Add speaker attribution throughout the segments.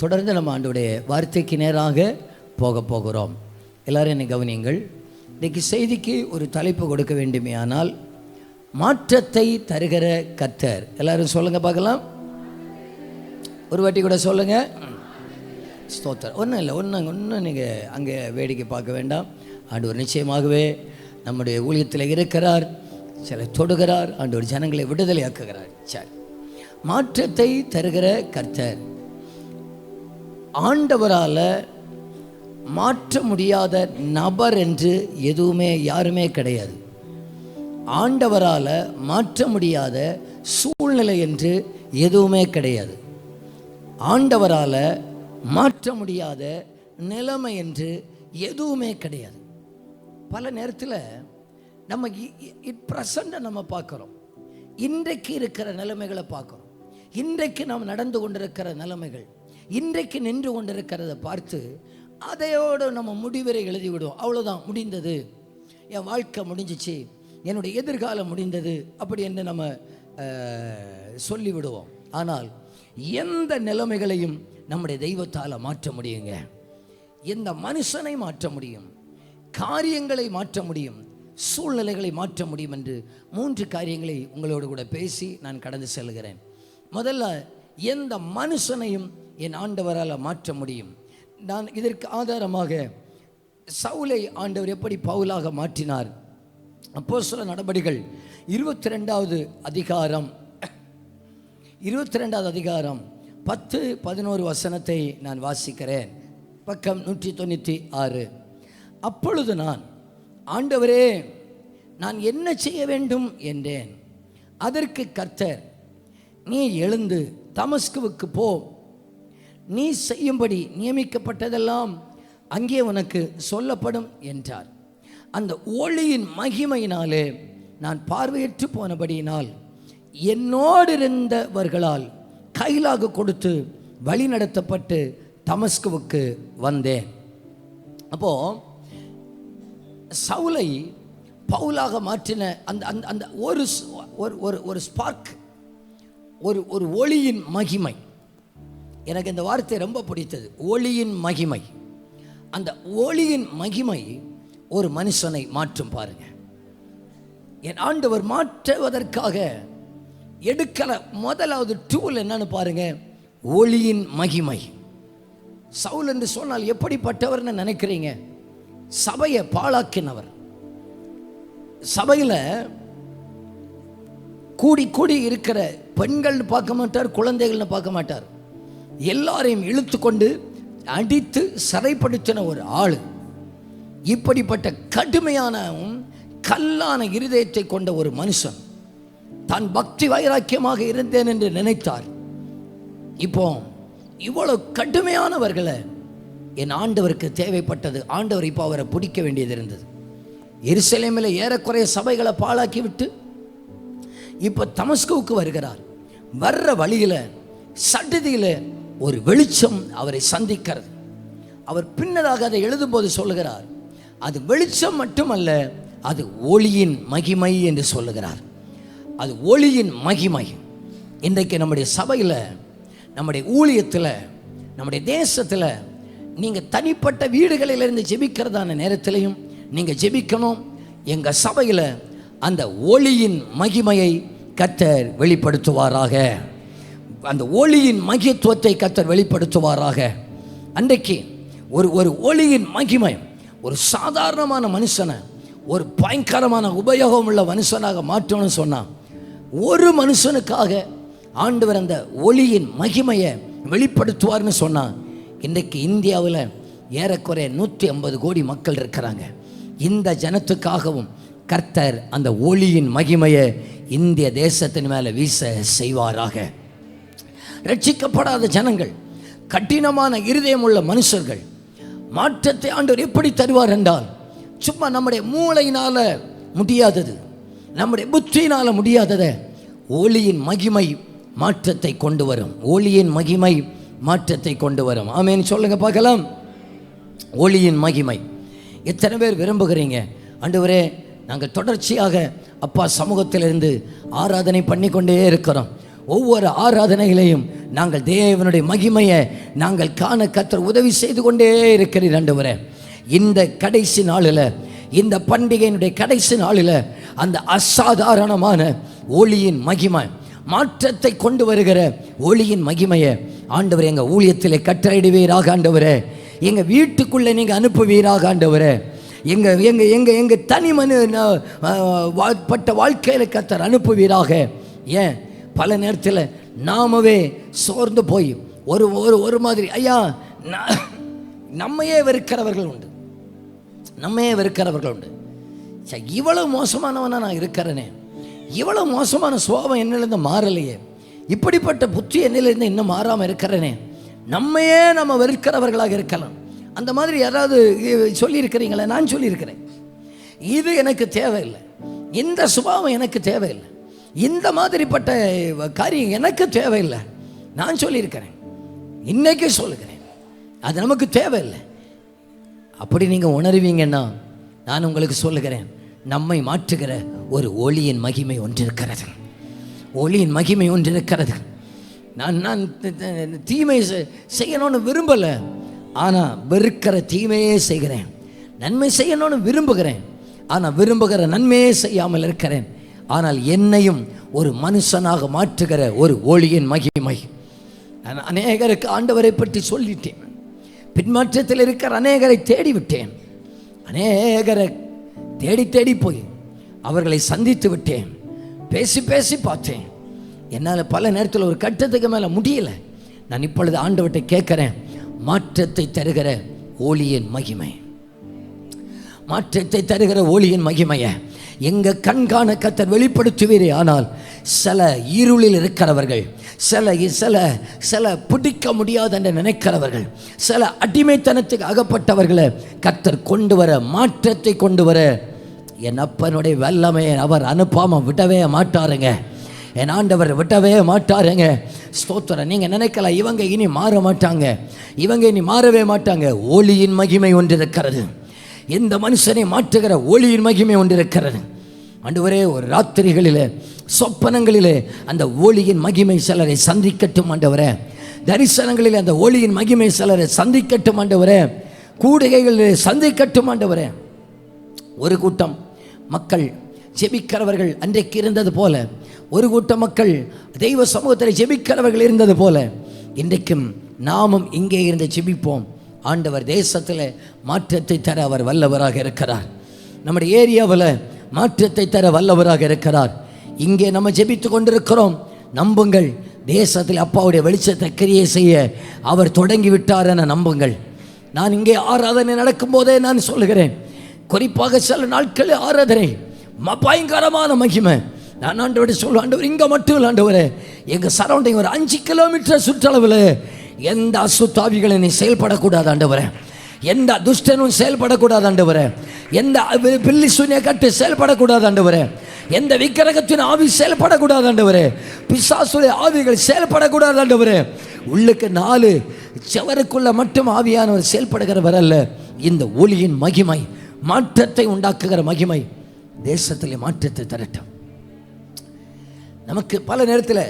Speaker 1: தொடர்ந்து நம்ம ஆண்டவருடைய வார்த்தைக்கு நேராக போகிறோம். எல்லாரும் என்னை கவனியுங்கள். இன்றைக்கு செய்திக்கு ஒரு தலைப்பு கொடுக்க வேண்டுமே, ஆனால் மாற்றத்தை தருகிற கர்த்தர். எல்லாரும் சொல்லுங்க பார்க்கலாம். ஒரு வாட்டி கூட சொல்லுங்க. ஸ்தோத்திரம். ஒன்றும் இல்லை, ஒன்றும் நீங்கள் அங்கே வேடிக்கை பார்க்க வேண்டாம். ஆண்டவர் நிச்சயமாகவே நம்முடைய ஊழியத்தில் இருக்கிறார், சில தொடுகிறார், ஆண்டவர் ஜனங்களை விடுதலையாக்குகிறார். சரி, மாற்றத்தை தருகிற கர்த்தர். ஆண்டவரால் மாற்ற முடியாத நபர் என்று எதுவுமே யாருமே கிடையாது. ஆண்டவரால் மாற்ற முடியாத சூழ்நிலை என்று எதுவுமே கிடையாது. ஆண்டவரால் மாற்ற முடியாத நிலைமை என்று எதுவுமே கிடையாது. பல நேரத்தில் நம்ம ப்ரெசண்ட்டை நம்ம பார்க்குறோம், இன்றைக்கு இருக்கிற நிலைமைகளை பார்க்குறோம், இன்றைக்கு நாம் நடந்து கொண்டிருக்கிற நிலைமைகள், இன்றைக்கு நின்று கொண்டிருக்கிறத பார்த்து அதையோடு நம்ம முடிவரை எழுதி விடுவோம். அவ்வளோதான், முடிந்தது, என் வாழ்க்கை முடிஞ்சிச்சு, என்னுடைய எதிர்காலம் முடிந்தது, அப்படி என்று நம்ம சொல்லிவிடுவோம். ஆனால் எந்த நிலைமைகளையும் நம்முடைய தெய்வத்தால் மாற்ற முடியுங்க. எந்த மனுஷனை மாற்ற முடியும், காரியங்களை மாற்ற முடியும், சூழ்நிலைகளை மாற்ற முடியும் என்று 3 காரியங்களை உங்களோடு கூட பேசி நான் கடந்து செல்கிறேன். முதல்ல, எந்த மனுஷனையும் என் ஆண்டவரால் மாற்ற முடியும். நான் இதற்கு ஆதாரமாக சவுலை ஆண்டவர் எப்படி பவுலாக மாற்றினார். அப்போஸ்தலர் நடபடிகள் 22வது அதிகாரம் 10-11 வசனத்தை நான் வாசிக்கிறேன். பக்கம் 196. அப்பொழுது நான், ஆண்டவரே, நான் என்ன செய்ய வேண்டும் என்றேன். அதற்கு கர்த்தர், நீ எழுந்து தமஸ்குவுக்கு போ, நீ செய்யும்படி நியமிக்கப்பட்டதெல்லாம் அங்கே உனக்கு சொல்லப்படும் என்றார். அந்த ஒளியின் மகிமையினாலே நான் பார்வையற்று போனபடியினால் என்னோடு இருந்தவர்களால் கைலாக கொடுத்து வழி நடத்தப்பட்டு தமஸ்குவுக்கு வந்தேன். அப்போ சவுலை பவுலாக மாற்றின அந்த ஒரு ஸ்பார்க், ஒரு ஒளியின் மகிமை. எனக்கு இந்த வார்த்தை ரொம்ப பிடித்தது, ஒளியின் மகிமை. அந்த ஒளியின் மகிமை ஒரு மனுஷனை மாற்றும். பாருங்க, என் ஆண்டவர் மாற்றுவதற்காக எடுக்கல முதலாவது டூல் என்னன்னு பாருங்க, ஒளியின் மகிமை. சவுல் என்று சொன்னால் எப்படிப்பட்டவர்னு நினைக்கிறீங்க? சபையை பாழாக்கினவர். சபையில் கூடி கூடி இருக்கிற பெண்கள் பார்க்க மாட்டார், குழந்தைகள்னு பார்க்க மாட்டார், எல்லாரையும் இழுத்து கொண்டு அடித்து சிறைப்படுத்தின ஒரு ஆள். இப்படிப்பட்ட கடுமையான கல்லான இருதயத்தை கொண்ட ஒரு மனுஷன் தான் பக்தி வைராக்கியமாக இருந்தேன் என்று நினைத்தார். இப்போ இவ்வளவு கடுமையானவர்களை என் ஆண்டவருக்கு தேவைப்பட்டது. ஆண்டவர் இப்போ அவரை பிடிக்க வேண்டியது இருந்தது. எருசலேமில் ஏறக்குறைய சபைகளை பாழாக்கி விட்டு இப்போ தமஸ்குவுக்கு வருகிறார். வர்ற வழியில் சடுதியில் ஒரு வெளிச்சம் அவரை சந்திக்கிறது. அவர் பின்னதாக அதை எழுதும்போது சொல்லுகிறார், அது வெளிச்சம் மட்டுமல்ல, அது ஒளியின் மகிமை என்று சொல்லுகிறார். அது ஒளியின் மகிமை. இன்றைக்கு நம்முடைய சபையில், நம்முடைய ஊழியத்தில், நம்முடைய தேசத்தில், நீங்கள் தனிப்பட்ட வீடுகளிலிருந்து ஜெபிக்கிறதான நேரத்திலையும் நீங்கள் ஜெபிக்கணும். எங்கள் சபையில் அந்த ஒளியின் மகிமையை கர்த்தர் வெளிப்படுத்துவாராக. அந்த ஒளியின் மகித்துவத்தை கர்த்தர் வெளிப்படுத்துவாராக. அன்றைக்கு ஒரு ஒளியின் மகிமை ஒரு சாதாரணமான மனுஷனை ஒரு பயங்கரமான உபயோகம் உள்ள மனுஷனாக மாற்றணும்னு சொன்னான். ஒரு மனுஷனுக்காக ஆண்டவர் அந்த ஒளியின் மகிமையை வெளிப்படுத்துவார்னு சொன்னான். இன்றைக்கு இந்தியாவில் ஏறக்குறைய 150 கோடி மக்கள் இருக்கிறாங்க. இந்த ஜனத்துக்காகவும் கர்த்தர் அந்த ஒளியின் மகிமையை இந்திய தேசத்தின் மேலே வீச செய்வாராக. ரட்சிக்கப்படாத ஜனங்கள், கடினமான இருதயம் உள்ள மனுஷர்கள், மாற்றத்தை ஆண்டவர் எப்படி தருவார் என்றால், சும்மா நம்முடைய மூளையினால் முடியாதது, நம்முடைய புத்தியினால் முடியாததை ஒளியின் மகிமை மாற்றத்தை கொண்டு வரும். ஒளியின் மகிமை மாற்றத்தை கொண்டு வரும். ஆமென் சொல்லுங்க பார்க்கலாம். ஒளியின் மகிமை. எத்தனை பேர் விரும்புகிறீங்க, ஆண்டவரே நாங்கள் தொடர்ச்சியாக அப்பா சமூகத்திலிருந்து ஆராதனை பண்ணி கொண்டே இருக்கிறோம், ஒவ்வொரு ஆராதனைகளையும் நாங்கள் தேவனுடைய மகிமையை நாங்கள் காண கர்த்தர் உதவி செய்து கொண்டே இருக்கிறீர் ஆண்டவரே. இந்த கடைசி நாளில், இந்த பண்டிகையினுடைய கடைசி நாளில் அந்த அசாதாரணமான ஒளியின் மகிமை, மாற்றத்தை கொண்டு வருகிற ஒளியின் மகிமையை ஆண்டவரே எங்கள் ஊழியத்தில் கட்டளையிடுவீராக ஆண்டவரே. எங்கள் வீட்டுக்குள்ளே நீங்கள் அனுப்புவீராக ஆண்டவரே. எங்கள் எங்கள் எங்கள் எங்கள் தனி பட்ட வாழ்க்கையில் கர்த்தர் அனுப்புவீராக. ஏன் பல நேரத்தில் நாமவே சோர்ந்து போய் ஒரு ஒரு ஒரு மாதிரி ஐயா நம்மையே வெறுக்கிறவர்கள் உண்டு, நம்மையே வெறுக்கிறவர்கள் உண்டு. இவ்வளவு மோசமானவனா நான் இருக்கிறேனே, இவ்வளவு மோசமான சுபாவம் என்னிலிருந்து மாறலையே, இப்படிப்பட்ட புத்தி என்னிலிருந்து இன்னும் மாறாமல் இருக்கிறேனே, நம்மையே நம்ம வெறுக்கிறவர்களாக இருக்கலாம். அந்த மாதிரி யாராவது சொல்லியிருக்கிறீங்களா? நான் சொல்லியிருக்கிறேன். இது எனக்கு தேவையில்லை, இந்த சுபாவம் எனக்கு தேவையில்லை, இந்த மாதிரிப்பட்ட காரியம் எனக்கு தேவையில்லை. நான் சொல்லியிருக்கிறேன், இன்னைக்கு சொல்லுகிறேன், அது நமக்கு தேவையில்லை. அப்படி நீங்கள் உணர்வீங்கன்னா நான் உங்களுக்கு சொல்லுகிறேன், நம்மை மாற்றுகிற ஒரு ஒளியின் மகிமை ஒன்று இருக்கிறது. ஒளியின் மகிமை ஒன்று இருக்கிறது. நான் தீமை செய்யணும்னு விரும்பலை, ஆனால் வெறுக்கிற தீமையே செய்கிறேன். நன்மை செய்யணும்னு விரும்புகிறேன், ஆனால் விரும்புகிற நன்மையே செய்யாமல் இருக்கிறேன். ஆனால் என்னையும் ஒரு மனுஷனாக மாற்றுகிற ஒரு ஒளியின் மகிமை. நான் அநேகருக்கு ஆண்டவரை பற்றி சொல்லிட்டேன், பின்மாற்றத்தில் இருக்கிற அநேகரை தேடிவிட்டேன், அநேகரை தேடி தேடி போய் அவர்களை சந்தித்து விட்டேன், பேசி பேசி பார்த்தேன். என்னால் பல நேரத்தில் ஒரு கட்டத்துக்கு மேலே முடியலை. நான் இப்பொழுது ஆண்டவர்கிட்ட கேட்குறேன், மாற்றத்தை தருகிற ஒளியின் மகிமை, மாற்றத்தை தருகிற ஒளியின் மகிமையை எங்கள் கண்காண கர்த்தர் வெளிப்படுத்துவீரே. ஆனால் சில இருளில் இருக்கிறவர்கள், சில சில சில பிடிக்க முடியாது என்று நினைக்கிறவர்கள், சில அடிமைத்தனத்துக்கு அகப்பட்டவர்களை கர்த்தர் கொண்டு வர, மாற்றத்தை கொண்டு வர என் அப்பனுடைய வல்லமையை அவர் அனுப்பாமல் விடவே மாட்டாருங்க. என் ஆண்டவர் விடவே மாட்டாருங்க. ஸ்தோத்திரம். நீங்கள் நினைக்கலாம் இவங்க இனி மாற மாட்டாங்க, இவங்க இனி மாறவே மாட்டாங்க. ஒளியின் மகிமை ஒன்று இருக்கிறது, இந்த மனுஷனை மாற்றுகிற ஒளியின் மகிமை ஒன்று இருக்கிறது. ஆண்டவரே, ஒரு ராத்திரிகளிலே சொப்பனங்களிலே அந்த ஒளியின் மகிமை சிலரை சந்திக்கட்டும் ஆண்டவரே. தரிசனங்களிலே அந்த ஒளியின் மகிமை சிலரை சந்திக்கட்டும் ஆண்டவரே. கூடுகைகளிலே சந்திக்கட்டும் ஆண்டவரே. ஒரு கூட்டம் மக்கள் ஜெபிக்கிறவர்கள் அன்றைக்கு இருந்தது போல, ஒரு கூட்டம் மக்கள் தெய்வ சமூகத்தில் ஜெபிக்கிறவர்கள் இருந்தது போல, இன்றைக்கும் நாமும் இங்கே இருந்து ஜெபிப்போம். ஆண்டவர் தேசத்தில் மாற்றத்தை தர அவர் வல்லவராக இருக்கிறார். நம்முடைய ஏரியாவில் மாற்றத்தை தர வல்லவராக இருக்கிறார். இங்கே நம்ம ஜெபித்து கொண்டிருக்கிறோம். நம்புங்கள், தேசத்தில் அப்பாவுடைய வெளிச்சத்தை கிரியை செய்ய அவர் தொடங்கிவிட்டார் என நம்புங்கள். நான் இங்கே ஆராதனை நடக்கும் போதே நான் சொல்லுகிறேன், குறிப்பாக சில நாட்கள் ஆராதனை பயங்கரமான மகிமை. நான் ஆண்டவரை சொல்லுவேன், ஆண்டவர் இங்கே மட்டும் இல்லை ஆண்டவரே, எங்கள் சரௌண்டிங் ஒரு 5 கிலோமீட்டர் சுற்றளவில் எந்த அசுத்தாவிகளை நீ செயல்படக்கூடாது ஆண்டவரே, எந்த துஷ்டனும் செயல்படக்கூடாது ஆண்டவரே, எந்த பில்லி சூனிய கட்டு செயல்படக்கூடாது ஆண்டவரே, எந்த விக்கிரகத்தின் ஆவி செயல்படக்கூடாது ஆண்டவரே, பிசாசுடைய ஆவிகள் செயல்படக்கூடாது ஆண்டவரே. உள்ளுக்கு 4 செவருக்குள்ள மட்டும் ஆவியானவர் செயல்படுகிறவர் அல்ல. இந்த ஒளியின் மகிமை, மாற்றத்தை உண்டாக்குகிற மகிமை தேசத்திலே மாற்றத்தை தரட்டும். நமக்கு பல நேரத்தில்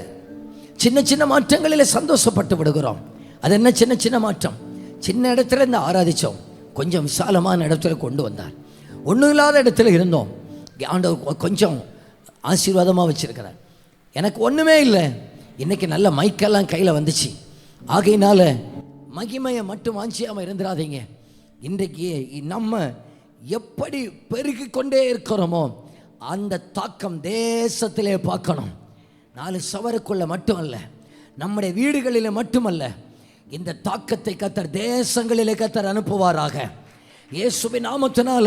Speaker 1: சின்ன சின்ன மாற்றங்களில் சந்தோஷப்பட்டு விடுகிறோம். அது என்ன சின்ன சின்ன மாற்றம்? சின்ன இடத்துல இருந்து ஆராதித்தோம், கொஞ்சம் விசாலமான இடத்துல கொண்டு வந்தார். ஒன்றும் இல்லாத இடத்துல இருந்தோம், ஆண்டவர் கொஞ்சம் ஆசீர்வாதமாக வச்சுருக்கிறார். எனக்கு ஒன்றுமே இல்லை, இன்றைக்கி நல்ல மைக்கெல்லாம் கையில் வந்துச்சு. ஆகையினால மகிமையை மட்டும் வாஞ்சியாமல் இருந்துடாதீங்க. இன்றைக்கு நம்ம எப்படி பெருகி கொண்டே இருக்கிறோமோ அந்த தாக்கம் தேசத்திலே பார்க்கணும். 4 சவருக்குள்ள மட்டும் அல்ல, நம்முடைய வீடுகளில் மட்டுமல்ல, இந்த தாக்கத்தை கர்த்தர் தேசங்களிலே கர்த்தர் அனுப்புவாராக. இயேசுவின் நாமத்தினால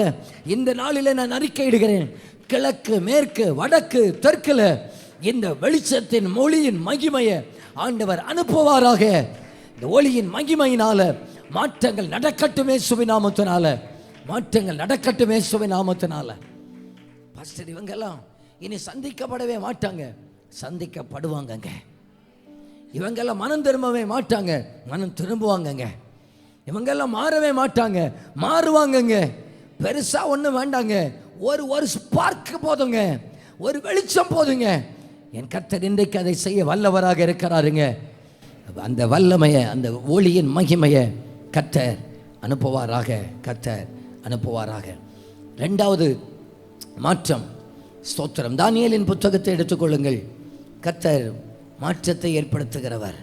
Speaker 1: இந்த நாளிலே நான் அறிக்கையிடுகிறேன், கிழக்கு மேற்கு வடக்கு தெற்குல இந்த வெளிச்சத்தின் ஒளியின் மகிமையை ஆண்டவர் அனுப்புவாராக. இந்த ஒளியின் மகிமையினால மாற்றங்கள் நடக்கட்டும் இயேசுவின் நாமத்தினால, மாற்றங்கள் நடக்கட்டும் இயேசுவின் நாமத்தினால. பாஸ்டர், இவங்கெல்லாம் இனி சந்திக்கப்படவே மாட்டாங்க, சந்திக்கப்படுவாங்கங்க. இவங்கெல்லாம் மனம் திரும்பவே மாட்டாங்க, மனம் திரும்புவாங்கங்க. இவங்கெல்லாம் மாறவே மாட்டாங்க, மாறுவாங்கங்க. பெருசா ஒன்றும் வேண்டாங்க, ஒரு ஸ்பார்க் போதுங்க, ஒரு வெளிச்சம் போதுங்க. என் கர்த்தர் இன்றைக்கு அதை செய்ய வல்லவராக இருக்கிறாருங்க. அந்த வல்லமையை, அந்த ஒளியின் மகிமையை கர்த்தர் அனுப்புவாராக, கர்த்தர் அனுப்புவாராக. ரெண்டாவது மாற்றம், ஸ்தோத்திரம். தானியேலின் புத்தகத்தை எடுத்துக்கொள்ளுங்கள். கர்த்தர் மாற்றத்தை ஏற்படுத்துகிறவர்.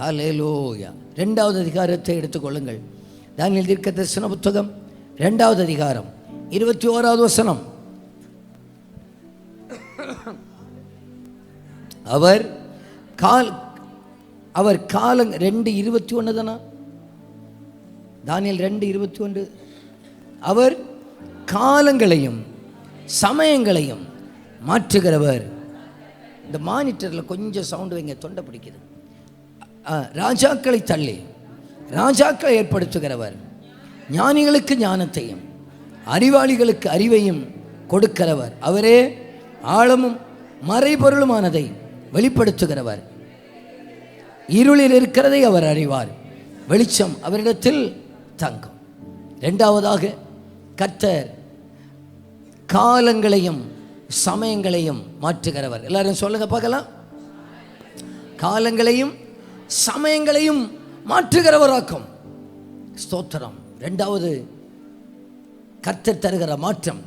Speaker 1: ஹல்லேலூயா. 2வது அதிகாரத்தை எடுத்துக்கொள்ளுங்கள். தானியேல் தீர்க்கதரிசன புத்தகம் 2வது அதிகாரம் 21வது வசனம். அவர் காலம் 2:21 தானா? தானியேல் 2:21. அவர் காலங்களையும் சமயங்களையும் மாற்றுகிறவர். இந்த மானிட்டரில் கொஞ்சம் சவுண்டு வைங்க, தொண்டை பிடிக்குது. ராஜாக்களை தள்ளி ராஜாக்களை ஏற்படுத்துகிறவர், ஞானிகளுக்கு ஞானத்தையும் அறிவாளிகளுக்கு அறிவையும் கொடுக்கிறவர். அவரே ஆழமும் மறைபொருளுமானதை வெளிப்படுத்துகிறவர். இருளில் இருக்கிறதை அவர் அறிவார், வெளிச்சம் அவரிடத்தில் தங்கும். 2வதாக கர்த்தர் காலங்களையும் சமயங்களையும் மாற்றுகிறவர். எல்லாரும் சொல்லுங்க பார்க்கலாம். காலங்களையும் சமயங்களையும் மாற்றுகிறவராக்கும். ஸ்தோத்திரம். 2வது கர்த்தர் தருகிற மாற்றம்,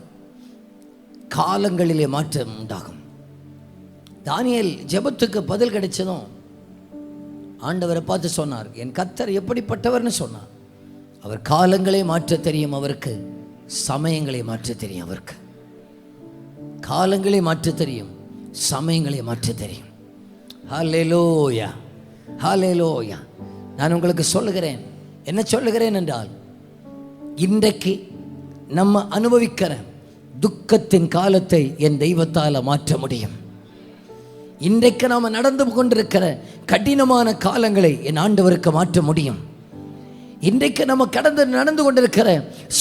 Speaker 1: காலங்களிலே மாற்றம் உண்டாகும். தானியேல் ஜெபத்துக்கு பதில் கிடைச்சதும் ஆண்டவரை பார்த்து சொன்னார், என் கர்த்தர் எப்படிப்பட்டவர்னு சொன்னார். அவர் காலங்களை மாற்ற தெரியும் அவருக்கு, சமயங்களை மாற்ற தெரியும் அவருக்கு. காலங்களை மாற்ற தெரியும், சமயங்களை மாற்ற தெரியும். ஹல்லேலூயா, ஹல்லேலூயா. நான் உங்களுக்கு சொல்லுகிறேன், என்ன சொல்லுகிறேன் என்றால், இன்றைக்கு நம்ம அனுபவிக்கிற துக்கத்தின் காலத்தை என் தெய்வத்தால் மாற்ற முடியும். இன்றைக்கு நாம் நடந்து கொண்டிருக்கிற கடினமான காலங்களை என் ஆண்டவருக்கு மாற்ற முடியும். இன்றைக்கு நம்ம நடந்து கொண்டிருக்கிற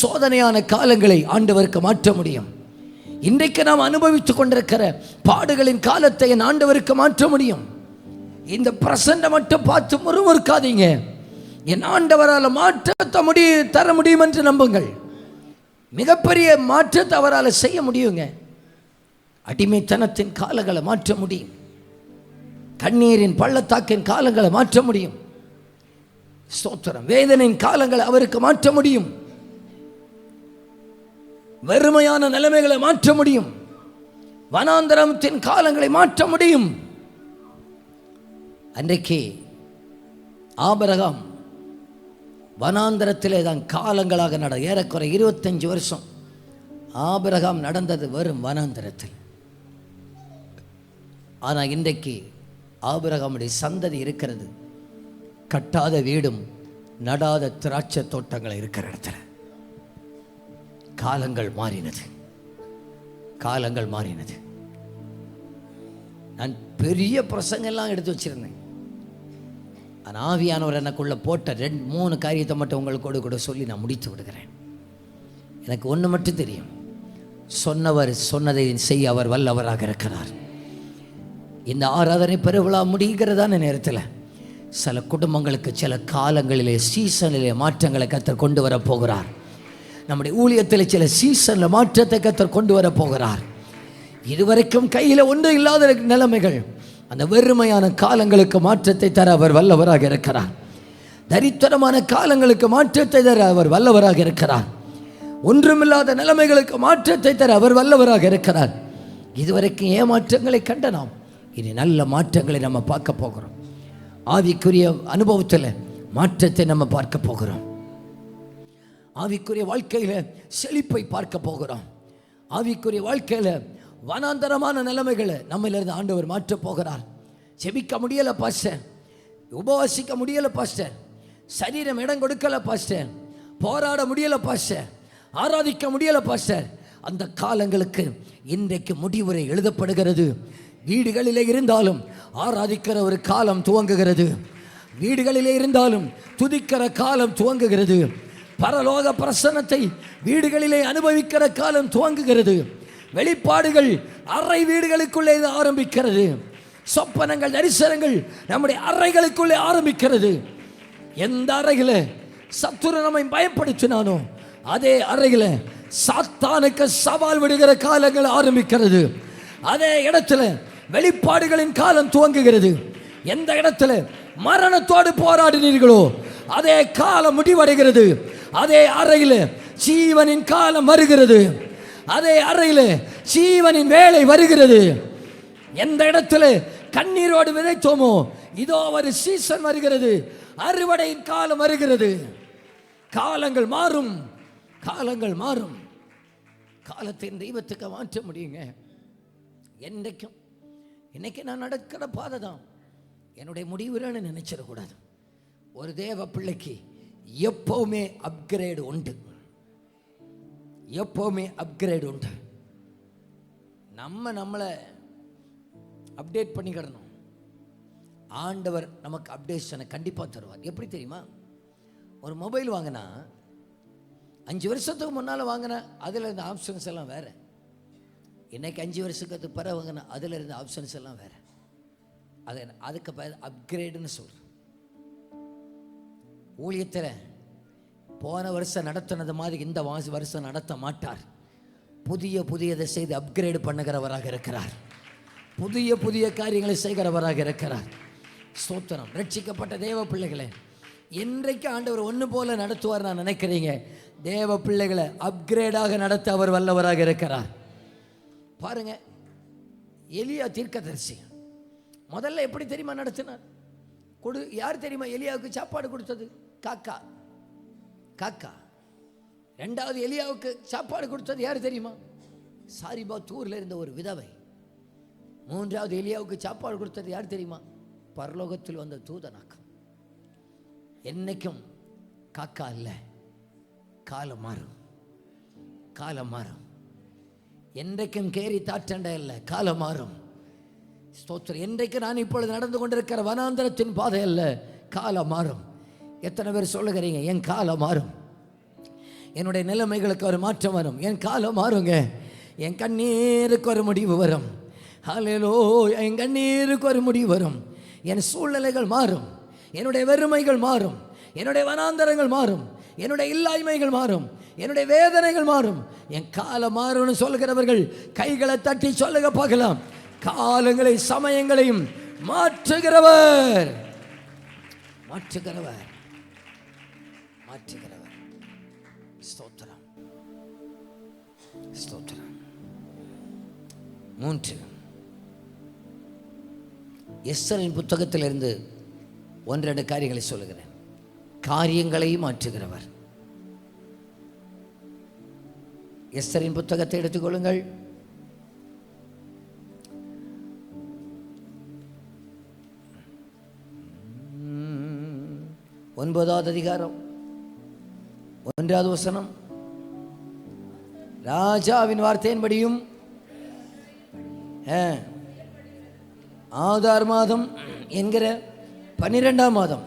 Speaker 1: சோதனையான காலங்களை ஆண்டவருக்கு மாற்ற முடியும். இன்றைக்கு நாம் அனுபவித்துக் கொண்டிருக்கிற பாடுகளின் காலத்தை என் ஆண்டவருக்கு மாற்ற முடியும். இந்த பிரசன்ன மட்டும் பார்த்து முறுமுறுக்காதீங்க. என் ஆண்டவரால் மாற்றத்தை தர முடியும் என்று நம்புங்கள். மிகப்பெரிய மாற்றத்தை அவரால் செய்ய முடியுங்க. அடிமைத்தனத்தின் காலங்களை மாற்ற முடியும். கண்ணீரின் பள்ளத்தாக்கின் காலங்களை மாற்ற முடியும். ஸ்தோத்திரம். வேதனையின் காலங்களை அவருக்கு மாற்ற முடியும். வெறுமையான நிலைமைகளை மாற்ற முடியும். வனாந்தரத்தின் காலங்களை மாற்ற முடியும். அன்றைக்கு ஆபிரகாம் வனாந்தரத்திலே தான் காலங்களாக ஏறக்குறை 25 வருஷம் ஆபிரகாம் நடந்தது வெறும் வனாந்தரத்தில். ஆனால் இன்றைக்கு ஆபிரகாமுடைய சந்ததி இருக்கிறது கட்டாத வீடும் நடாத திராட்சை தோட்டங்கள் இருக்கிற இடத்துல. காலங்கள் மாறினது, காலங்கள் மாறினது. நான் பெரிய பிரசங்கெல்லாம் எடுத்து வச்சிருந்தேன். ஆனால் ஆவியானவர் எனக்குள்ள போட்ட 2-3 காரியத்தை மட்டும் உங்களுக்கு கூட சொல்லி நான் முடித்து விடுகிறேன். எனக்கு ஒன்று மட்டும் தெரியும், சொன்னவர் சொன்னதை செய்ய அவர் வல்லவராக இருக்கிறார். இந்த ஆராதனை பெருவிழா முடிகிறதான நேரத்தில் சில குடும்பங்களுக்கு சில காலங்களிலே சீசனிலே மாற்றங்களை கர்த்தர் கொண்டு வர போகிறார். நம்முடைய ஊழியத்தில் சில சீசனில் மாற்றத்தை கர்த்தர் கொண்டு வர போகிறார். இதுவரைக்கும் கையில் ஒன்றும் இல்லாத நிலைமைகள், அந்த வெறுமையான காலங்களுக்கு மாற்றத்தை தர அவர் வல்லவராக இருக்கிறார். தரித்திரமான காலங்களுக்கு மாற்றத்தை தர அவர் வல்லவராக இருக்கிறார். ஒன்றுமில்லாத நிலைமைகளுக்கு மாற்றத்தை தர அவர் வல்லவராக இருக்கிறார். இதுவரைக்கும் ஏமாற்றங்களை கண்ட நாம் இனி நல்ல மாற்றங்களை நம்ம பார்க்க போகிறோம். ஆவிக்குரிய அனுபவத்தில் மாற்றத்தை நம்ம பார்க்க போகிறோம். ஆவிக்குரிய வாழ்க்கையில் செழிப்பை பார்க்க போகிறோம். ஆவிக்குரிய வாழ்க்கையில் வனாந்தரமான நிலைமைகளை நம்மளிருந்து ஆண்டவர் மாற்ற போகிறார். ஜெபிக்க முடியலை பாஸ்டர், உபவாசிக்க முடியலை பாஸ்டர், சரீரம் இடம் கொடுக்கலை பாஸ்டர், போராட முடியலை பாஸ்டர், ஆராதிக்க முடியலை பாஸ்டர். அந்த காலங்களுக்கு இன்றைக்கு முடிவுரை எழுதப்படுகிறது. வீடுகளிலே இருந்தாலும் ஆராதிக்கிற ஒரு காலம் துவங்குகிறது. வீடுகளிலே இருந்தாலும் துதிக்கிற காலம் துவங்குகிறது. பரலோக பிரசன்னத்தை வீடுகளிலே அனுபவிக்கிற காலம் துவங்குகிறது. வெளிப்பாடுகள் அறை வீடுகளுக்குள்ளே ஆரம்பிக்கிறது. சொப்பனங்கள், தரிசனங்கள் நம்முடைய அறைகளுக்குள்ளே ஆரம்பிக்கிறது. எந்த அறையில் சத்துரு நம்மை பயப்படுத்தினானோ அதே அறையில் சாத்தானுக்கு சவால் விடுகிற காலங்கள் ஆரம்பிக்கிறது. அதே இடத்துல வெளிப்பாடுகளின் காலம் துவங்குகிறது. எந்த இடத்துல மரணத்தோடு போராடினீர்களோ அதே காலம் முடிவடைகிறது. அதே அறையில் ஜீவனின் காலம் வருகிறது. அதே அறையில் ஜீவனின் வேலை வருகிறது. எந்த இடத்துல கண்ணீரோடு விதைத்தோமோ இதோ ஒரு சீசன் வருகிறது. அறுவடையின் காலம் வருகிறது. காலங்கள் மாறும், காலங்கள் மாறும். காலத்தின் தெய்வத்துக்கு மாற்ற முடியுங்க. என்றைக்கும் இன்னைக்கு நான் நடக்கிற பாதை தான் என்னுடைய முடிவுன்னு நினைச்சிடக்கூடாது. ஒரு தேவ பிள்ளைக்கு எப்பவுமே அப்கிரேடு உண்டு, எப்பவுமே அப்கிரேடு உண்டு. நம்மளை அப்டேட் பண்ணிக்கிடணும். ஆண்டவர் நமக்கு அப்டேஷனை கண்டிப்பாக தருவார். எப்படி தெரியுமா? ஒரு மொபைல் வாங்கினா 5 வருஷத்துக்கு முன்னால் வாங்கின அதில் இருந்த ஆப்ஷன்ஸ் எல்லாம் வேறு. இன்னைக்கு 5 வருஷத்துக்கு பிறகு வாங்கின அதில் இருந்த ஆப்ஷன்ஸ் எல்லாம் வேறு. அதுக்கு அப்கிரேடுன்னு சொல்கிறேன். ஊழியத்தில் போன வருஷம் நடத்தினது மாதிரி இந்த வருஷம் நடத்த மாட்டார். புதியதை செய்து அப்கிரேடு பண்ணுகிறவராக இருக்கிறார். புதிய காரியங்களை செய்கிறவராக இருக்கிறார். ஸ்தோத்திரம். ரட்சிக்கப்பட்ட தேவ பிள்ளைகளை என்றைக்கு ஆண்டவர் ஒன்று போல நடத்துவார் நான் நினைக்கிறீங்க? தேவ பிள்ளைகளை அப்கிரேடாக நடத்த அவர் வல்லவராக இருக்கிறார். பாருங்க, எலியா தீர்க்கதரிசி முதல்ல எப்படி தெரியுமா நடத்தினார்? யார் தெரியுமா எலியாவுக்கு சாப்பாடு கொடுத்தது? காக்கா. ரெண்டாவது எலியாவுக்கு சாப்பாடு கொடுத்தது யார் தெரியுமா? சாரிபாத் ஊரில் இருந்த ஒரு விதவை. மூன்றாவது எலியாவுக்கு சாப்பாடு கொடுத்தது யார் தெரியுமா? பரலோகத்தில் வந்த தூதனாக்கம். என்னைக்கும் காக்கா இல்லை, காலம் மாறும், காலம் மாறும். என்றைக்கும் கேரி தாற்றண்டை இல்லை, காலம் மாறும். ஸ்தோத்திரம். என்றைக்கு நான் இப்பொழுது நடந்து கொண்டிருக்கிற வனாந்தரத்தின் பாதை அல்ல, காலம் மாறும். எத்தனை பேர் சொல்லுகிறீங்க என் காலம் மாறும், என்னுடைய நிலைமைகளுக்கு ஒரு மாற்றம் வரும், என் காலம் மாறுங்க, என் கண்ணீருக்கு ஒரு முடிவு வரும். ஹல்லேலூயா. என் கண்ணீருக்கு ஒரு முடிவு வரும். என் சூழ்நிலைகள் மாறும், என்னுடைய வெறுமைகள் மாறும், என்னுடைய வனாந்தரங்கள் மாறும், என்னுடைய இல்லாய்மைகள் மாறும், என்னுடைய வேதனைகள் மாறும். என் காலம் மாறும்னு சொல்கிறவர்கள் கைகளை தட்டி சொல்லுங்க பார்க்கலாம். காலங்களை சமயங்களையும் மாற்றுகிறவர், மாற்றுகிறவர், மாற்றுகிறவர். ஸ்தோத்திரம், ஸ்தோத்திரம். 3 எஸ்தரின் புத்தகத்திலிருந்து 1-2 காரியங்களை சொல்லுகிறேன். காரியங்களை மாற்றுகிறவர். எஸ்தரின் புத்தகத்தை எடுத்துக்கொள்ளுங்கள். ஒன்பதாவது அதிகாரம் 1வது வசனம். ராஜாவின் வார்த்தையின்படியும் ஆதார் மாதம் என்கிற 12ஆம் மாதம்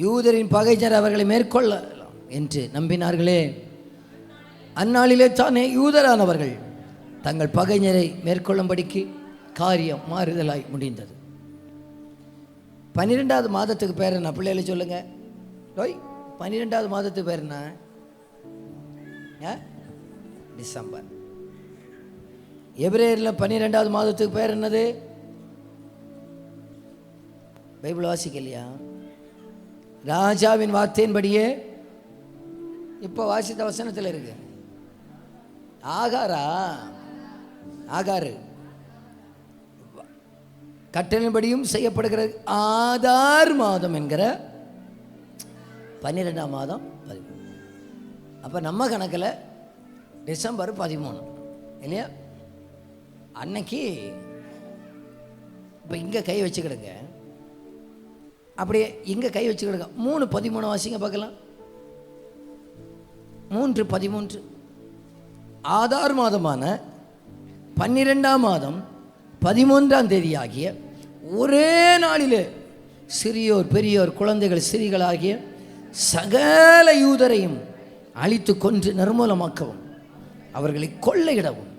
Speaker 1: யூதரின் பகைஞர் அவர்களை மேற்கொள்ளலாம் என்று நம்பினார்களே, அந்நாளிலே தானே யூதரானவர்கள் தங்கள் பகைஞரை மேற்கொள்ளும்படிக்கு காரியம் மாறுதலாய் முடிந்தது. 12வது மாதத்துக்கு பேர் என்ன? பிள்ளைகளை சொல்லுங்க. 12வது மாதத்துக்கு பேர் என்ன? டிசம்பர். எபிரேயரில் 12வது மாதத்துக்கு பேர் என்னது? பைபிள் வாசிக்கலையா? ராஜாவின் வார்த்தையின்படியே இப்போ வாசித்த வசனத்தில் இருக்கு. ஆகாரு கட்டளின்படியும் செய்யப்படுகிறது. ஆதார் மாதம் என்கிற 12ஆம் மாதம் 13. அப்போ நம்ம கணக்கில் டிசம்பர் 13 இல்லையா? அன்னைக்கு இப்போ இங்கே கை வச்சுக்கிடுங்க, அப்படியே இங்கே கை வச்சுக்கிடுங்க. 3:13 வாசிங்க பார்க்கலாம். 3:13. ஆதார் மாதமான 12ஆம் மாதம் 13ஆம் தேதி ஆகிய ஒரே நாளிலே சிறியோர் பெரியோர் குழந்தைகள் சிறிகளாகிய சகல யூதரையும் அழித்து கொன்று நிர்மூலமாக்கவும் அவர்களை கொள்ளையிடவும்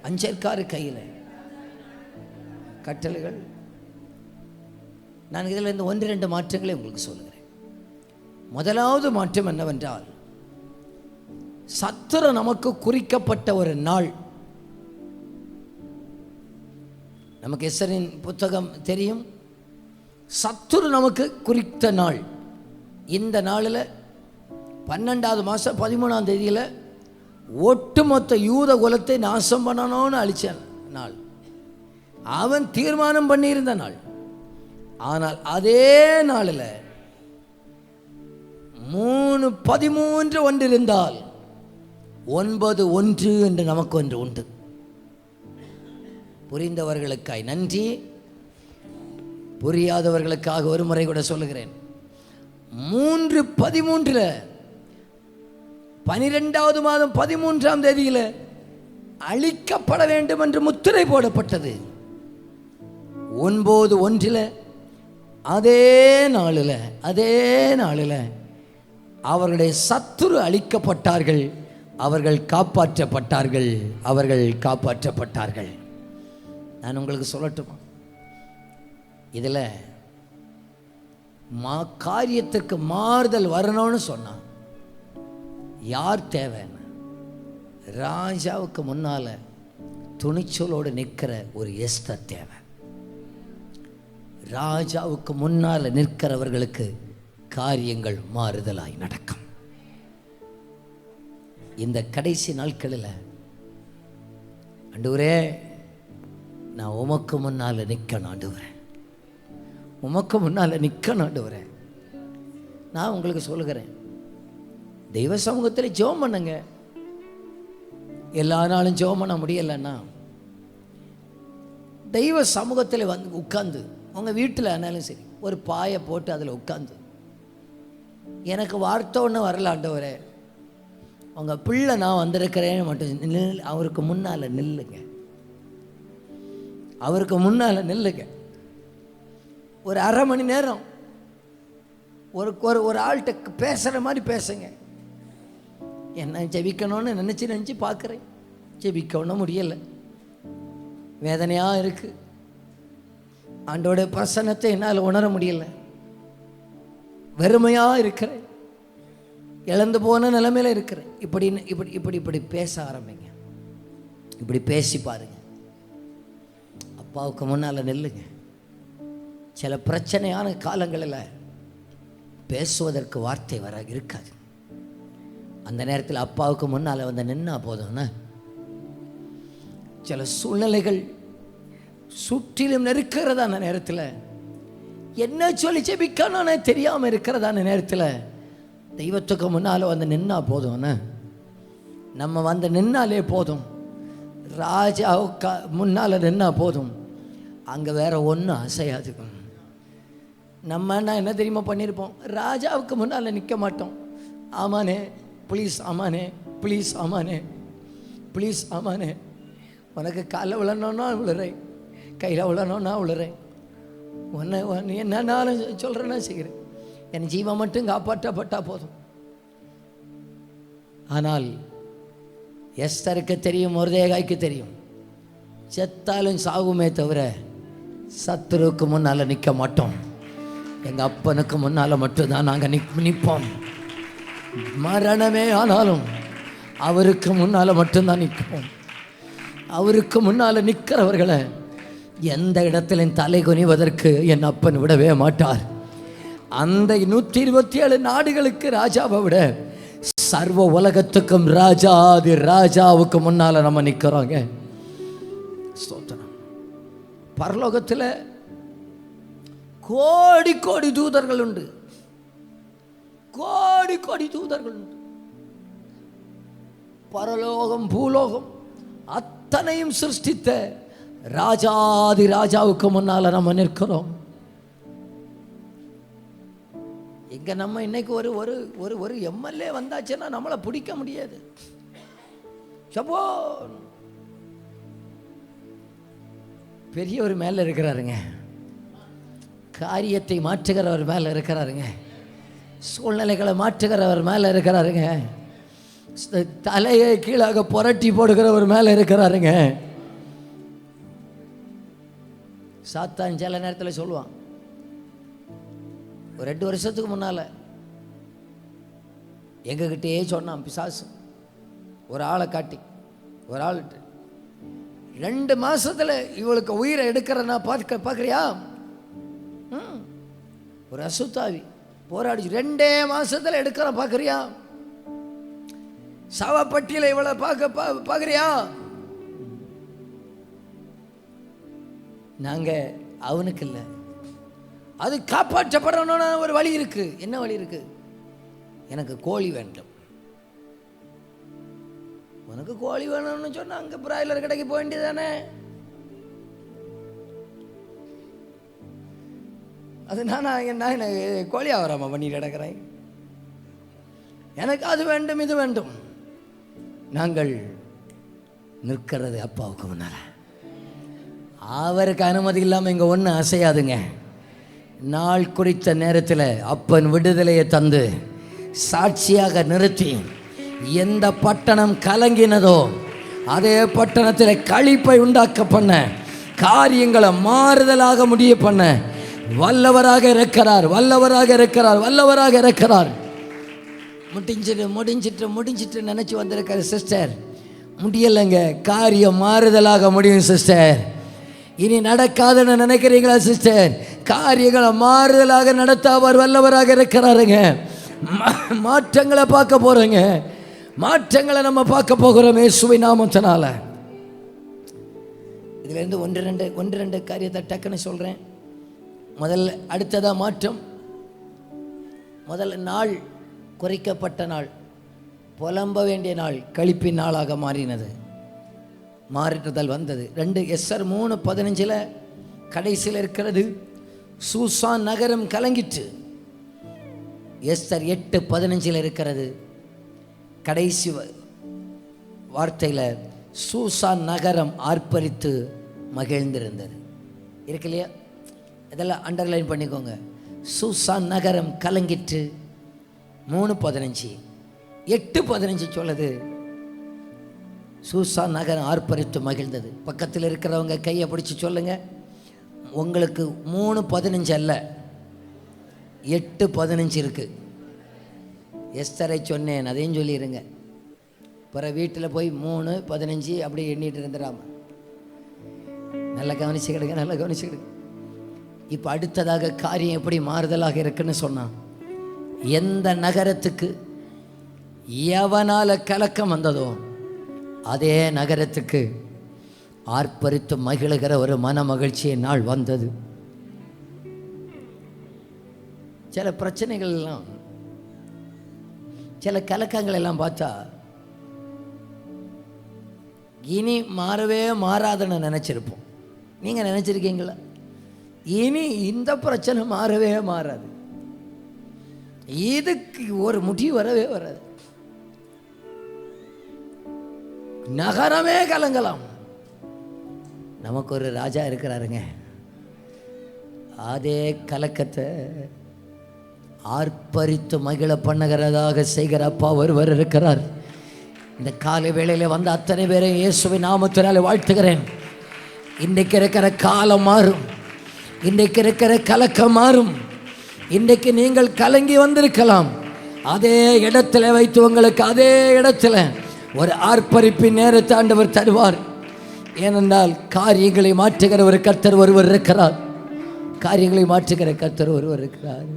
Speaker 1: அஞ்சற்காரு கையில் கட்டளைகள். நான் இதில் இந்த 1-2 மாற்றங்களை உங்களுக்கு சொல்லுகிறேன். முதலாவது மாற்றம் என்னவென்றால், சத்துரு நமக்கு குறிக்கப்பட்ட ஒரு நாள் நமக்கு எஸ்தரின் புத்தகம் தெரியும். சத்துரு நமக்கு குறித்த நாள். இந்த நாளில் 12வது மாதம் 13ஆம் தேதியில் ஒட்டுமொத்த யூத குலத்தை நாசம் பண்ணணும்னு அழிச்ச நாள். அவன் தீர்மானம் பண்ணியிருந்த நாள். ஆனால் அதே நாளில் 3:13 ஒன்று இருந்தால் 9:1 என்று நமக்கு ஒன்று உண்டு. புரிந்தவர்களுக்காய் நன்றி, புரியாதவர்களுக்காக ஒரு முறை கூட சொல்லுகிறேன். 3:13 12வது மாதம் 13ஆம் தேதியில் அழிக்கப்பட வேண்டும் என்று முத்திரை போடப்பட்டது. 9:1 அதே நாளில் அவர்களுடைய சத்துரு அழிக்கப்பட்டார்கள். அவர்கள் காப்பாற்றப்பட்டார்கள். நான் உங்களுக்கு சொல்லட்டுமா, இதில் காரியத்திற்கு மாறுதல் வரணும்னு சொன்னான். யார் தேவைன்னு? ராஜாவுக்கு முன்னால் துணிச்சலோடு நிற்கிற ஒரு எஸ்தர் தேவை. ராஜாவுக்கு முன்னால் நிற்கிறவர்களுக்கு காரியங்கள் மாறுதலாய் நடக்கும். இந்த கடைசி நாட்களில் ஆண்டவரே, நான் உமக்கு முன்னால் நிற்கணும் ஆண்டவரே, உமக்கு முன்னால் நிற்கணும் ஆண்டவரே. நான் உங்களுக்கு சொல்லுகிறேன், தெய்வ சமூகத்தில் ஜெபம் பண்ணுங்க. எல்லா நாளும் ஜெபம் பண்ண முடியலைன்னா தெய்வ சமூகத்தில் வந்து உட்கார்ந்து, உங்கள் வீட்டில் ஆனாலும் சரி, ஒரு பாயை போட்டு அதில் உட்காந்து, எனக்கு வார்த்தை ஒன்று வரல ஆண்டவரே, உங்கள் பிள்ளை நான் வந்திருக்கிறேன்னு மட்டும் அவருக்கு முன்னால் நில்லுங்க. அவருக்கு முன்னால் நில்லுங்க. ஒரு அரை மணி நேரம் ஒரு ஆள்கிட்ட பேசுகிற மாதிரி பேசுங்க. என்ன ஜெபிக்கணும்னு நினச்சி பார்க்குறேன், ஜெபிக்கணும் முடியலை, வேதனையாக இருக்குது. ஆண்டோட பிரசன்னத்தை என்னால் உணர முடியலை, வெறுமையாக இருக்கிறேன், இழந்து போன நிலைமையில் இருக்கிறேன். இப்படி பேச ஆரம்பிங்க. இப்படி பேசி பாருங்க. அப்பாவுக்கு முன்னால் நில்லுங்க. சில பிரச்சனையான காலங்களில் பேசுவதற்கு வார்த்தை இருக்காது. அந்த நேரத்தில் அப்பாவுக்கு முன்னால் வந்து நின்னா போதும்னா, சில சூழ்நிலைகள் சுற்றிலும் நெருக்கிறதான நேரத்தில், என்ன சொல்லி ஜெபிக்கணும்னு தெரியாமல் இருக்கிறதான நேரத்தில் தெய்வத்துக்கு முன்னால் வந்து நின்னா போதும்னா, நம்ம வந்து நின்னாலே போதும், ராஜாவுக்கு முன்னால் நின்னா போதும், அங்கே வேற ஒன்றும் அசையாது. நம்ம என்ன தெரியுமா பண்ணியிருப்போம்? ராஜாவுக்கு முன்னால் நிற்க மாட்டோம். ஆமானே ப்ளீஸ், ஆமானே ப்ளீஸ், ஆமானே ப்ளீஸ், ஆமானே, உனக்கு காலில் விழணுன்னா விழுறேன், கையில் விழணுன்னா விழுறேன், நீ என்னன்னாலும் சொல்கிறேன்னா செய்கிறேன், என் ஜீவன் மட்டும் காப்பாற்றப்பட்டால் போதும். ஆனால் எஸ்தருக்கு தெரியும், மொர்தெகாய்க்கு தெரியும், செத்தாலும் சாகுமே தவிர சத்துருக்கு முன்னால் நிற்க மாட்டோம். எங்கள் அப்பனுக்கு முன்னால் மட்டும்தான் நாங்கள் நிற்போம். மரணமே ஆனாலும் அவருக்கு முன்னால் மட்டும்தான் நிற்போம். அவருக்கு முன்னால் நிற்கிறவர்களை எந்த இடத்திலும் தலை குனிவதற்கு என் அப்பன் விடவே மாட்டார். அந்த 127 நாடுகளுக்கு ராஜாவை விட சர்வ உலகத்துக்கும் ராஜாதி ராஜாவுக்கு முன்னால் நம்ம நிற்கிறோங்க. ஸ்தோத்திரம். பரலோகத்தில் கோடி கோடி தூதர்கள் உண்டு, கோடி கோடி தூதர்கள் உண்டு. பரலோகம் பூலோகம் அத்தனையும் சிருஷ்டித்த ராஜாதி ராஜாவுக்கு முன்னால் நம்ம நிற்கிறோம். இங்க நம்ம இன்னைக்கு ஒரு ஒரு ஒரு ஒரு எம்எல்ஏ வந்தாச்சுன்னா நம்மளை பிடிக்க முடியாது. சப்போ பெரியவர் மேல இருக்கிறாருங்க, காரியத்தை மாற்றுகிறவர் மேல இருக்கிறாருங்க, சூழ்நிலைகளை மாற்றுகிறவர் மேல இருக்கிறாருங்க, தலையை கீழாக புரட்டி போடுகிறவர் மேல இருக்கிறாருங்க. சாத்தான் சில நேரத்தில் சொல்லுவான், ஒரு 2 வருஷத்துக்கு முன்னால் எங்ககிட்டயே சொன்னான் பிசாசு, ஒரு ஆளை காட்டி, ஒரு ஆள் 2 மாசத்துல இவளுக்கு உயிரை எடுக்கிறனா பார்க்குறியா? ஒரு அசுத்தாவி போராடிச்சு 2 மாசத்துல எடுக்கிற பார்க்குறியா? சவப்பட்டியில் இவளை பார்க்குறியா? நாங்க அவனுக்கு இல்லை, அது காப்பாற்றப்படணும்னு ஒரு வழி இருக்கு. என்ன வழி இருக்கு? எனக்கு கோழி வேண்டும். உனக்கு கோழி வேணும்னு சொன்னா அங்க பிராய்லர் கடைக்கு போக வேண்டியதானே? அது நான் கோழி ஆவராமா பண்ணிட்டு கிடக்கிறேன். எனக்கு அது வேண்டும், இது வேண்டும். நாங்கள் நிற்கிறது அப்பாவுக்கு முன்னால. அவருக்கு அனுமதி இல்லாமல் இங்கே ஒன்றும் அசையாதுங்க. நாள் குறித்த நேரத்தில் அப்பன் விடுதலையை தந்து சாட்சியாக நிறுத்தி, எந்த பட்டணம் கலங்கினதோ அதே பட்டணத்தில் களிப்பை உண்டாக்க பண்ண, காரியங்களை மாறுதலாக முடிய பண்ண வல்லவராக இருக்கிறார், வல்லவராக இருக்கிறார், வல்லவராக இருக்கிறார். முடிஞ்சிட்டு நினச்சி வந்திருக்காரு சிஸ்டர். முடியலைங்க, காரியம் மாறுதலாக முடியும் சிஸ்டர். இனி நடக்காதுன்னு நினைக்கிறீங்களா சிஸ்டர்? காரியங்களை மாறுதலாக நடத்த அவர் வல்லவராக இருக்கிறாருங்க. மாற்றங்களை பார்க்க போறோங்க. மாற்றங்களை நம்ம பார்க்க போகிறோம் இயேசுவின் நாமத்தினால. இதுலேருந்து ஒன்று ரெண்டு காரியத்தை டக்குன்னு சொல்கிறேன். முதல்ல அடுத்ததா மாற்றம். முதல்ல நாள் குறைக்கப்பட்ட நாள், புலம்ப வேண்டிய நாள் களிப்பின் நாளாக மாறினது. மாறுதல் வந்தது. 2 எஸ்தர் 3:15 கடைசியில் இருக்கிறது, சூசான் நகரம் கலங்கிற்று. எஸ்தர் 8:15 இருக்கிறது கடைசி வார்த்தையில், சூசான் நகரம் ஆர்ப்பரித்து மகிழ்ந்திருந்தது. இருக்கு இல்லையா? இதெல்லாம் அண்டர்லைன் பண்ணிக்கோங்க. சூசான் நகரம் கலங்கிற்று 3:15. 8:15 சொல்லுது, சூசான் நகரம் ஆர்ப்பரித்து மகிழ்ந்தது. பக்கத்தில் இருக்கிறவங்க கையை பிடிச்சி சொல்லுங்க, உங்களுக்கு 3:15 அல்ல 8:15 இருக்கு. எஸ்தரை சொன்னேன், அதையும் சொல்லிடுங்க. பிற வீட்டில் போய் 3:15 அப்படி எண்ணிட்டு இருந்துடாம. நல்லா கவனிச்சுக்கிடுங்க, நல்லா கவனிச்சுக்கிடுங்க. இப்போ அடுத்ததாக காரியம் எப்படி மாறுதலாக இருக்குன்னு சொன்னான். எந்த நகரத்துக்கு எவனால கலக்கம் வந்ததோ அதே நகரத்துக்கு ஆர்ப்பரித்து மகிழுகிற ஒரு மன மகிழ்ச்சியை நாள் வந்தது. சில பிரச்சனைகள் எல்லாம், சில கலக்கங்கள் எல்லாம் பார்த்தா இனி மாறவே மாறாதுன்னு நினைச்சிருப்போம். நீங்க நினைச்சிருக்கீங்களா? இனி இந்த பிரச்சனை மாறவே மாறாது, இதுக்கு ஒரு முடிவு வரவே வராது, நகரமே கலங்கலாம். நமக்கு ஒரு ராஜா இருக்கிறாருங்க. அதே கலக்கத்தை ஆர்ப்பரித்து மகிழ பண்ணுகிறதாக செய்கிற அப்பா ஒருவர் இருக்கிறார். இந்த காலை வேளையில் வந்த அத்தனை பேரை இயேசுவின் நாமத்தினாலே வாழ்த்துகிறேன். இன்றைக்கு இருக்கிற காலம் மாறும், இன்றைக்கு இருக்கிற கலக்கம் மாறும். இன்றைக்கு நீங்கள் கலங்கி வந்திருக்கலாம், அதே இடத்துல வைத்து உங்களுக்கு அதே இடத்துல ஒரு ஆர்ப்பரிப்பின் நேரத்தை ஆண்டவர் தருவார். ஏனென்றால் காரியங்களை மாற்றுகிற ஒரு கர்த்தர் ஒருவர் இருக்கிறார். காரியங்களை மாற்றுகிற கர்த்தர் ஒருவர் இருக்கிறார்.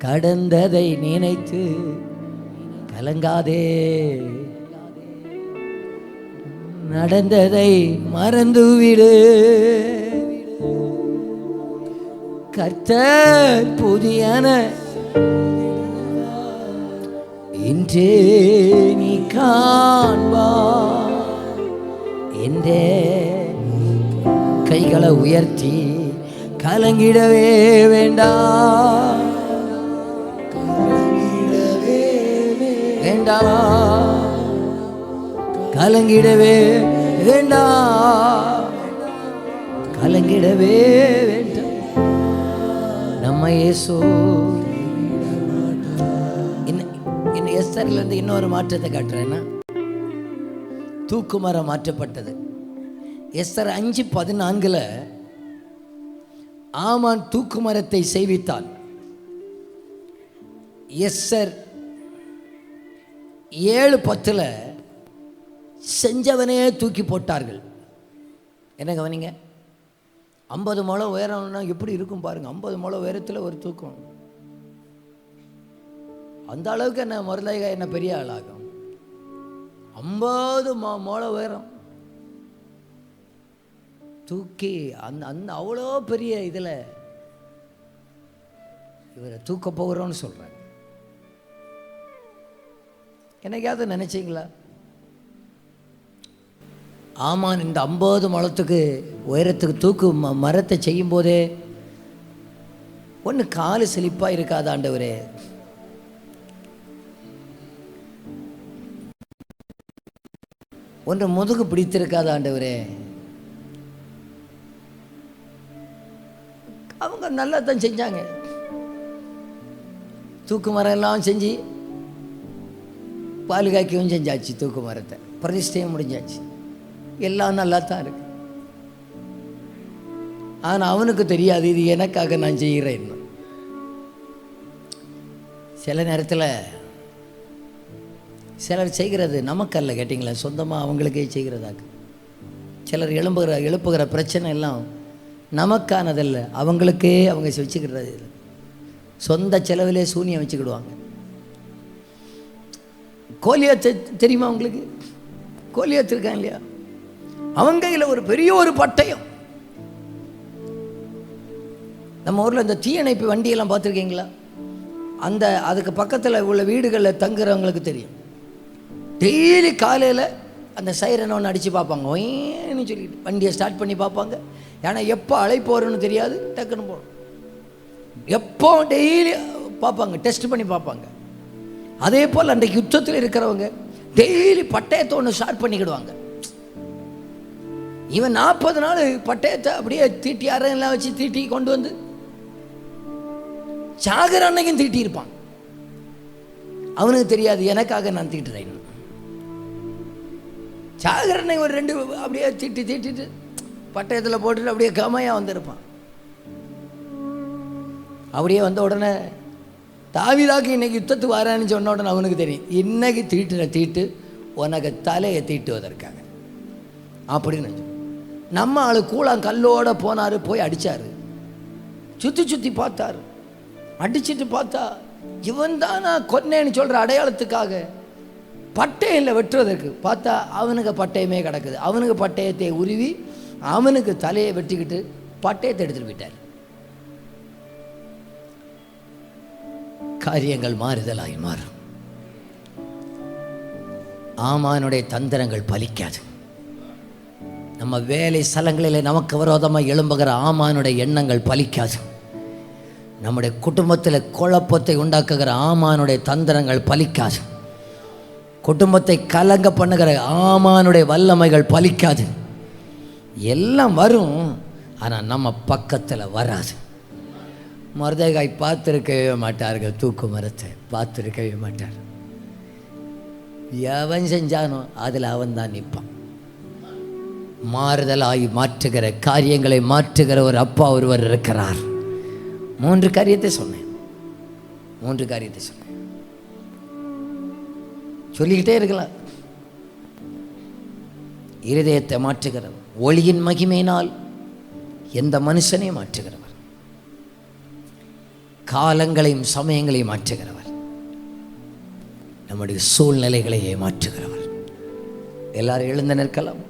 Speaker 1: கடந்ததை நினைத்து கலங்காதே, நடந்ததை மறந்துவிடு. கர்த்தர் புதியன இன்றே நீ காண்பா என்றே கைகளை உயர்த்தி கலங்கிடவே வேண்டாம், வேண்டாம், கலங்கிடவே வேண்டாம், கலங்கிடவே வேண்டாம். நம்ம இயேசு இன்னும் எஸ்தரிலிருந்து இன்னொரு மாற்றத்தை காட்டுறேன்னா, தூக்குமரம் மாற்றப்பட்டது. எஸ்தர் 5:14 ஆமான் தூக்குமரத்தை செய்வித்தான். எஸ்தர் 7:10 செஞ்சவனே தூக்கி போட்டார்கள். என்ன கவனிங்க, 50 முழம் உயரம்னா எப்படி இருக்கும் பாருங்கள். 50 முழம் உயரத்தில் ஒரு தூக்கம். அந்த அளவுக்கு என்ன மருதகாய் என்ன பெரிய ஆளாகும். 50 முழம் உயரம் தூக்கி அந்த அவ்வளோ பெரிய இதில் இவரை தூக்க போகிறோன்னு சொல்கிறாங்க. என்னைக்காவது நினச்சிங்களா? ஆமாம், இந்த 50 முழத்துக்கு உயரத்துக்கு தூக்கு மரத்தை செய்யும்போதே ஒன்று காலு செழிப்பாக இருக்காத ஆண்டவரே, ஒன்று முதுகு பிடித்திருக்காத ஆண்டவரே. அவங்க நல்லா தான் செஞ்சாங்க. தூக்கு மரம் எல்லாம் செஞ்சு பாதுகாக்கவும் செஞ்சாச்சு. தூக்கு மரத்தை பிரதிஷ்டையும் முடிஞ்சாச்சு. எல்லாம் நல்லா தான் இருக்கு. ஆனால் அவனுக்கு தெரியாது இது எனக்காக நான் செய்கிறேன். சில நேரத்தில் சிலர் செய்கிறது நமக்கல்ல, கேட்டிங்களா, சொந்தமாக அவங்களுக்கே செய்கிறதாக்கு. சிலர் எழுப்புகிற பிரச்சனை எல்லாம் நமக்கானதல்ல, அவங்களுக்கே அவங்க வச்சுக்கிறது. சொந்த செலவிலே சூனியம் வச்சுக்கிடுவாங்க. கோலியாத்து தெரியுமா உங்களுக்கு? கோலியாத்து இருக்கான் இல்லையா, அவங்க கையில் ஒரு பெரிய ஒரு பட்டயம். நம்ம ஊரில் இந்த தீயணைப்பு வண்டியெல்லாம் பார்த்துருக்கீங்களா? அதுக்கு பக்கத்தில் உள்ள வீடுகளில் தங்குறவங்களுக்கு தெரியும். டெய்லி காலையில் அந்த சைரனை ஒன்று அடித்து பார்ப்பாங்க, ஒயின்னு சொல்லிட்டு வண்டியை ஸ்டார்ட் பண்ணி பார்ப்பாங்க. ஏன்னா எப்போ அழைப்பு வரும்னு தெரியாது, டக்குன்னு போகணும். எப்போ டெய்லி பார்ப்பாங்க, டெஸ்ட் பண்ணி பார்ப்பாங்க. அதே போல் அன்றைக்கு யுத்தத்தில் இருக்கிறவங்க டெய்லி பட்டயத்தை ஒன்று ஸ்டார்ட் பண்ணிக்கிடுவாங்க. இவன் 40 நாள் பட்டயத்தை அப்படியே தீட்டி அறையெல்லாம் வச்சு தீட்டி கொண்டு வந்து சாகர அன்னைக்கும் தீட்டி இருப்பான். அவனுக்கு தெரியாது எனக்காக நான் தீட்டுறேன். சாகர அன்னைக்கு ஒரு 2 அப்படியே தீட்டிட்டு பட்டயத்தில் போட்டுட்டு அப்படியே கமையாக வந்திருப்பான். அப்படியே வந்த உடனே தாவீதாக்கு இன்னைக்கு யுத்தத்துக்கு வரான்னு சொன்ன உடனே அவனுக்கு தெரியும் இன்னைக்கு தீட்டு உனக்கு தலையை தீட்டுவதற்காக அப்படின்னு. நம்ம ஆளு கூழாம் கல்லோட போனார், போய் அடித்தார். சுற்றி பார்த்தார். அடிச்சுட்டு பார்த்தா இவன் தான் நான் கொன்னேன்னு சொல்கிற அடையாளத்துக்காக பட்டயம் வெட்டுவதற்கு பார்த்தா அவனுக்கு பட்டயமே கிடக்குது. அவனுக்கு பட்டயத்தை உருவி அவனுக்கு தலையை வெட்டிக்கிட்டு பட்டயத்தை எடுத்துட்டு போயிட்டார். காரியங்கள் மாறுதலாய் மாறும். ஆமானுடைய தந்திரங்கள் பலிக்காது. நம்ம வேலை ஸ்தலங்களில் நமக்கு விரோதமாக எழும்புகிற ஆமானுடைய எண்ணங்கள் பலிக்காது. நம்முடைய குடும்பத்தில் குழப்பத்தை உண்டாக்குகிற ஆமானுடைய தந்திரங்கள் பலிக்காது. குடும்பத்தை கலங்க பண்ணுகிற ஆமானுடைய வல்லமைகள் பலிக்காது. எல்லாம் வரும், ஆனால் நம்ம பக்கத்தில் வராது. மருதகாய் பார்த்துருக்கவே மாட்டார்கள், தூக்கு மரத்தை பார்த்துருக்கவே மாட்டார். எவன் செஞ்சானோ அதில் அவன் தான் நிற்பான். மாறுதலாய் மாற்றுகிற காரியங்களை மாற்றுகிற ஒரு அப்பா ஒருவர் இருக்கிறார். 3 காரியத்தை சொன்னேன். சொல்லிக்கிட்டே இருக்கலாம். இருதயத்தை மாற்றுகிறவர், ஒளியின் மகிமையினால் எந்த மனுஷனையும் மாற்றுகிறவர், காலங்களையும் சமயங்களையும் மாற்றுகிறவர், நம்முடைய சூழ்நிலைகளையே மாற்றுகிறவர். எல்லாரும் எழுந்து நிற்கலாம்.